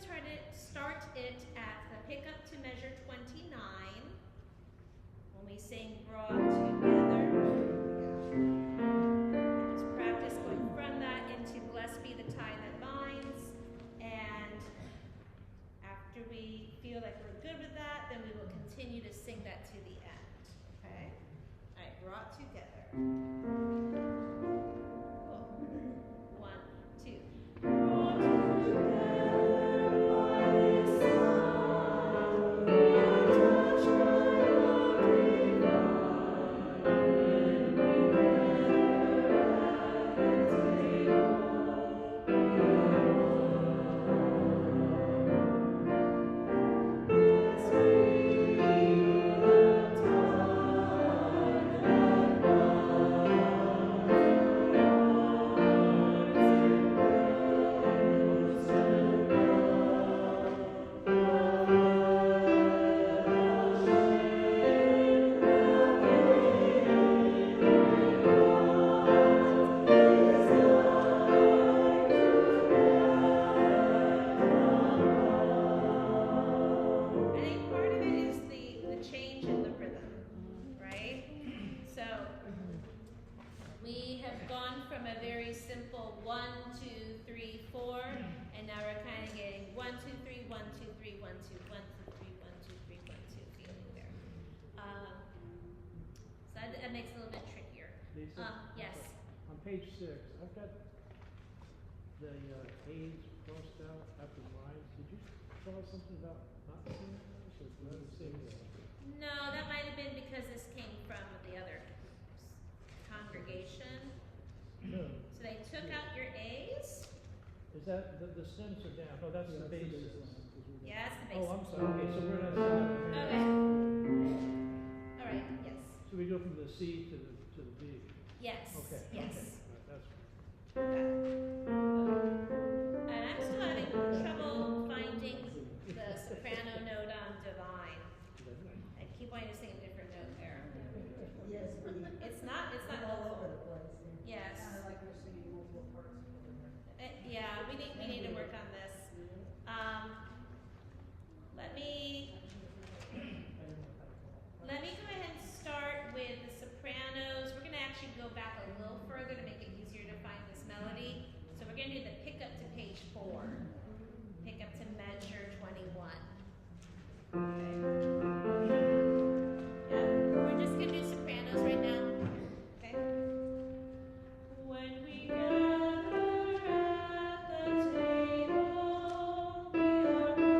start it at the pick up to measure 29. When we sing Brought Together. And just practice going from that into Blessed Be the Tie That Binds. And after we feel like we're good with that, then we will continue to sing that to the end. Okay? All right, Brought Together. Cool. 1, 2. Brought together by His side, touched by love divine, Yes. On page 6, I've got the A's crossed out after the lines. Did you tell us something about not seeing those, or did I see that? No, that might have been because this came from the other congregation. No. So they took out your A's? Is that, the stems are down, oh, that's the basis. Yeah, that's the basis. Oh, I'm sorry, okay, so we're not seeing that. Okay. All right, yes. So we go from the C to the B. Yes. Okay. Yes. Okay. That's Okay. And I'm still having trouble finding the soprano note on Divine. I keep wanting to sing a different note there. Yes, It's not all over helpful. the place. Yes. Kinda like we're singing multiple parts over there. Yeah, we need to work on this. Let me go ahead and start with the sopranos. We're going to actually go back a little further to make it easier to find this melody. So we're going to do the pick up to page 4. Pick up to measure 21. Okay. Yeah, we're just going to do sopranos right now. Okay. When we gather at the table, we are one.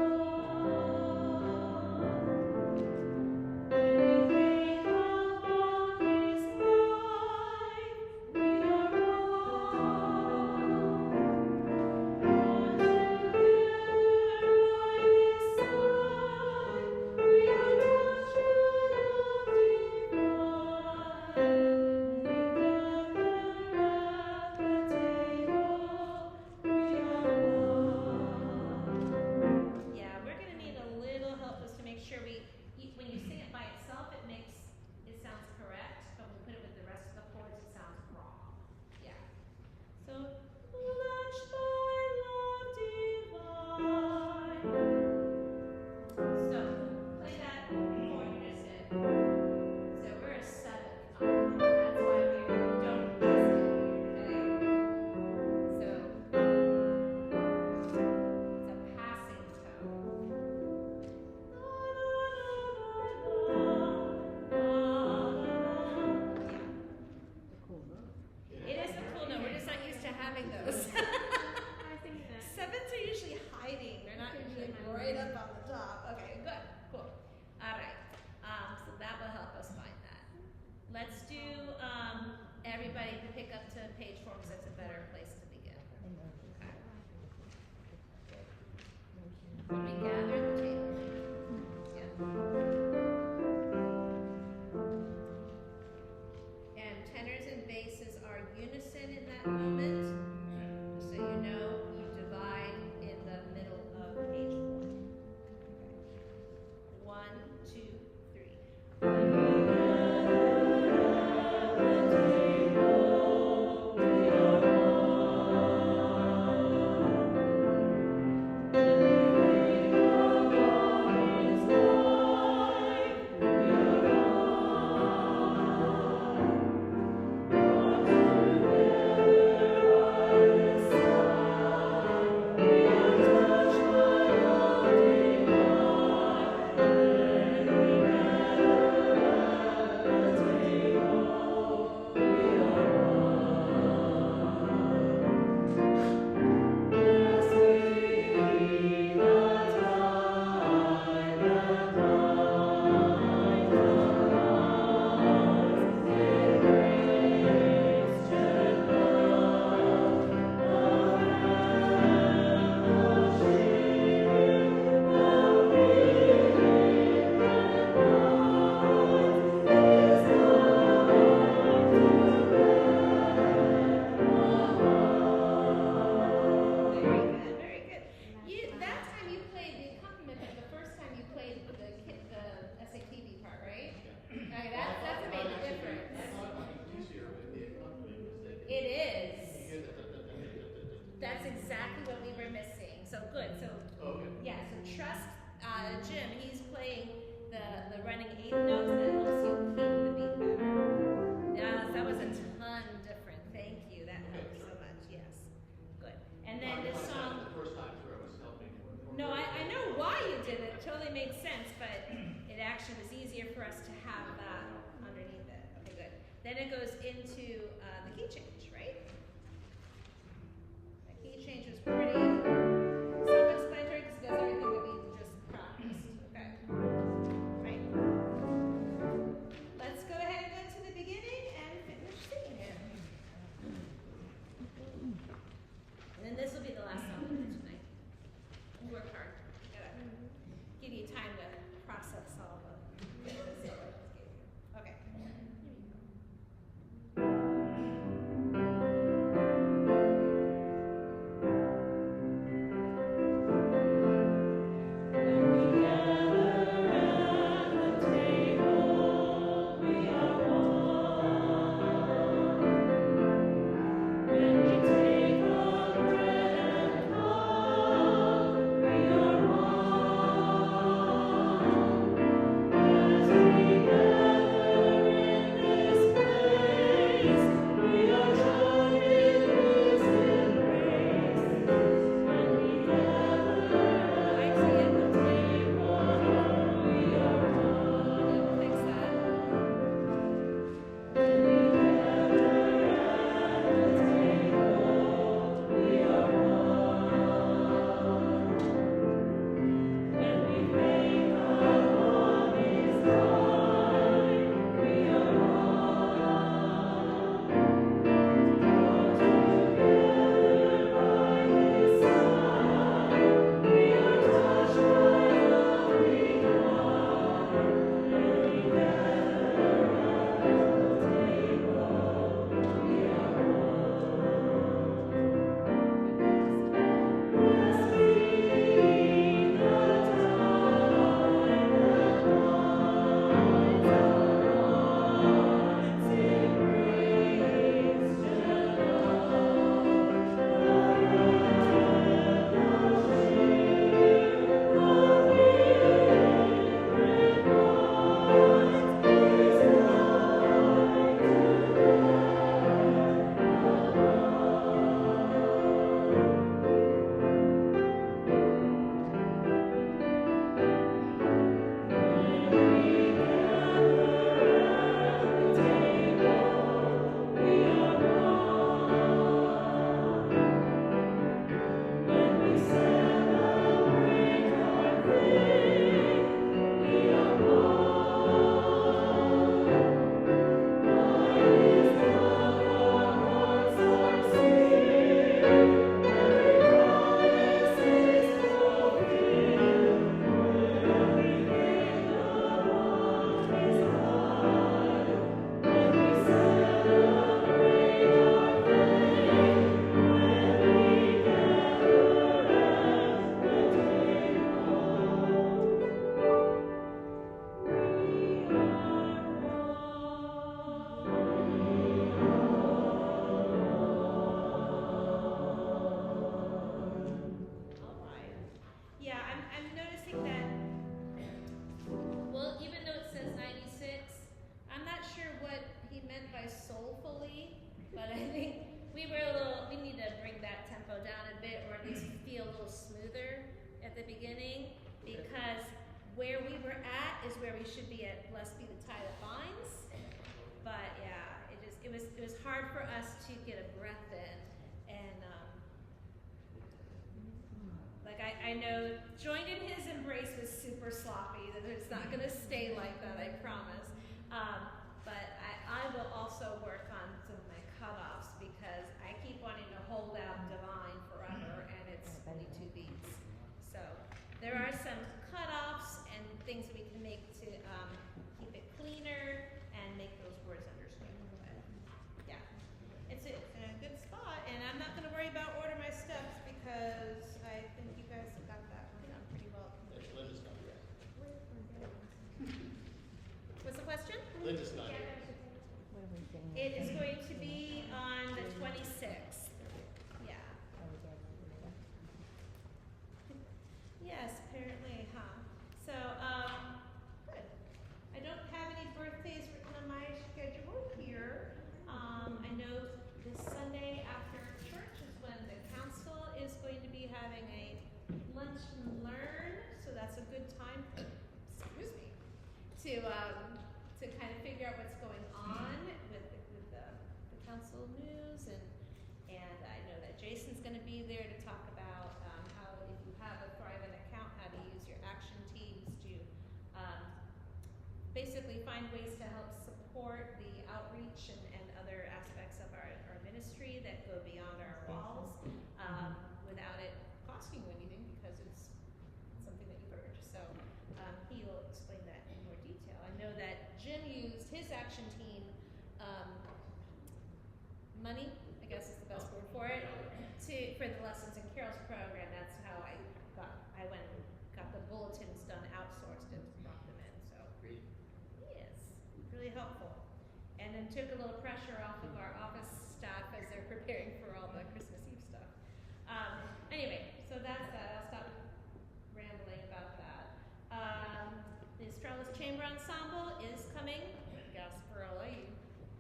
unison in that moment. Just so you know, you divide in the middle of page 4. Okay. 1, 2, 3. Very good. That time you played the accompaniment, but the first time you played the SATB part, right? Okay, that's a big difference. I thought it was easier with the accompaniment because It is. you hear the That's exactly what we were missing. So good. So Okay. yeah. So trust Jim. He's playing the running 8 notes that helps you keep the beat better. Yeah, that was a ton different. Thank you. That helped so much. Yes. Good. And then this song. The first time through I was helping. No, I know why you did it. It totally made sense, but it actually was easier for us to have that underneath it. Okay, good. Then it goes into the key change, right? The key change was pretty self-explanatory because it does everything that we just practiced. Okay. Right. Let's go ahead and go to the beginning and finish singing it. And then this will be the last song we do tonight. You work hard. Gotta give you time to process all the stuff I just gave you. Okay. Here we go. we need to bring that tempo down a bit, or at least feel a little smoother at the beginning, because where we were at is where we should be at Blessed Be the Tie That Binds. But yeah, it was hard for us to get a breath in, and like I know Joined in His Embrace was super sloppy, that it's not gonna stay like that, I promise. But I will also work on some of my cutoffs, because I keep wanting to hold out Divine forever, and it's only 2 beats. So there are some cutoffs and things that we can make to keep it cleaner and make those words understandable. But yeah, it's in a good spot, and I'm not going to worry about order my steps, because I think you guys have got that one down pretty well. Linda's not here. What's the question? Linda's not here. What are we saying? It is going to be on the 26th. Yeah. Yes, apparently, huh? So, good. I don't have any birthdays written on my schedule here. I know this Sunday after church is when the council is going to be having a lunch and learn, so that's a good time, excuse me, to kind of figure out what's going on with the council news, and I know that Jason's going to be there to talk about how, if you have a private account, how to use your action teams to basically find ways to help support the outreach and other aspects of our ministry that go beyond our walls, without it costing you anything, because it's something that you've heard. So he will explain that in more detail. I know that Jim used his action team money, I guess is the best word for it, for the Lessons and Carols program. That's how I went and got the bulletins done, outsourced, and brought them in. So yes, really helpful. And then took a little pressure off of our office staff as they're preparing for all the Christmas Eve stuff. Anyway, so that's that. I'll stop rambling about that. The Astralis Chamber Ensemble is coming. Gasparilla, you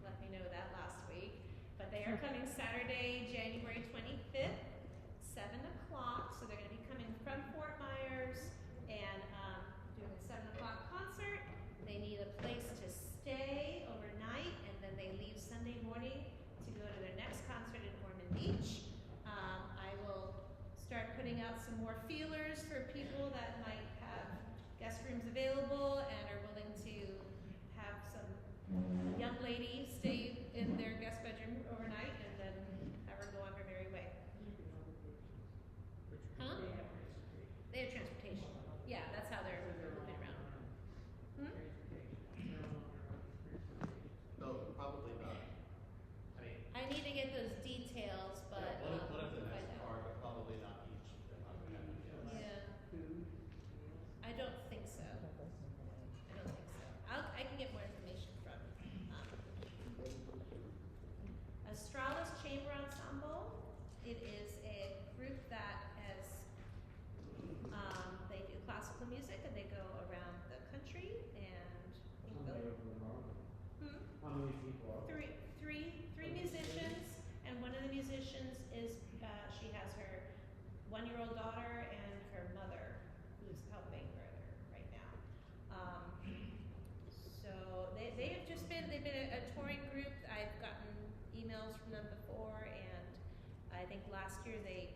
let me know that last week. But they are coming Saturday, January 25th, 7 o'clock. So they're going to be coming from Fort Myers and doing a 7 o'clock concert. They need a place to stay overnight, and then they leave Sunday morning to go to their next concert in Ormond Beach. I will start putting out some more feelers for people that might have guest rooms available and are willing to have some young lady stay in their guest bedroom overnight, and then have her go on her merry way. Huh? They have transportation. Yeah, that's how they're moving around. No, probably not. I mean, I need to get those details, but yeah, one of we'll them has find a out. car, but probably not each. They're not going to have any else. Yeah, I don't think so. I can get more information from Astralis Chamber Ensemble. It is a group that has they do classical music, and they go around the country, and How many of them are there? How many people are there? three musicians, and one of the musicians is she has her 1-year-old daughter and her mother, who's helping her right now. So they've been a touring group. I've gotten emails from them before, and I think last year they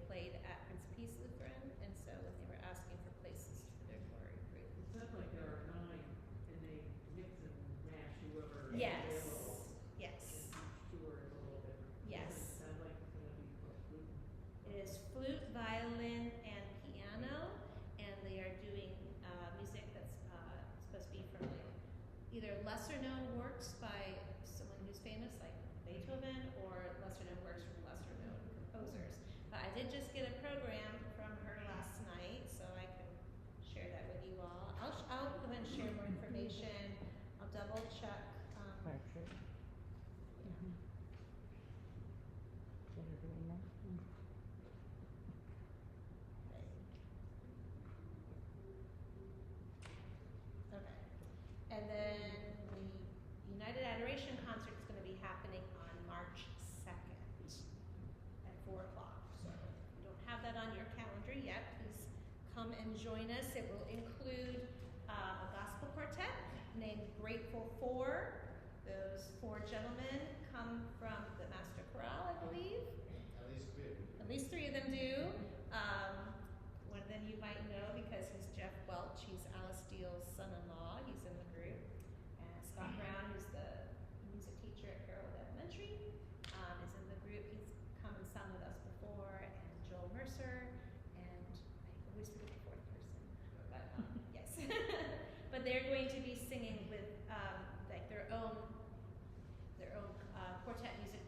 played at Prince of Peace Lutheran, and so when they were asking for places for their touring group. It sounds like there are 9, and they mix and match whoever is Yes. available. Yes. And each tour is a little different. Yes. It sounds like it's gonna be for flute. It is flute, violin, and piano, and they are doing music that's supposed to be from like either lesser known works by someone who's famous, like Beethoven, or lesser known works from lesser known composers. But I did just get a program from her last night, so I can share that with you all. I'll go ahead and share more information. I'll double check. Archer. That are doing that. Okay. And then the United Adoration concert is going to be happening on March 2nd. join us. It will include a gospel quartet named Grateful For. Those 4 gentlemen come from the Master Chorale, I believe. At least 3 of them. At least 3 of them do. One of them you might know because he's Jeff Welch. He's Alice Steele's son-in-law. He's in the group. And Scott Brown, who's the music teacher at Harold Elementary, is in the group. He's come and sung with us before. And Joel Mercer. And I always forget the 4th person. But yes. But they're going to be singing with like their own quartet music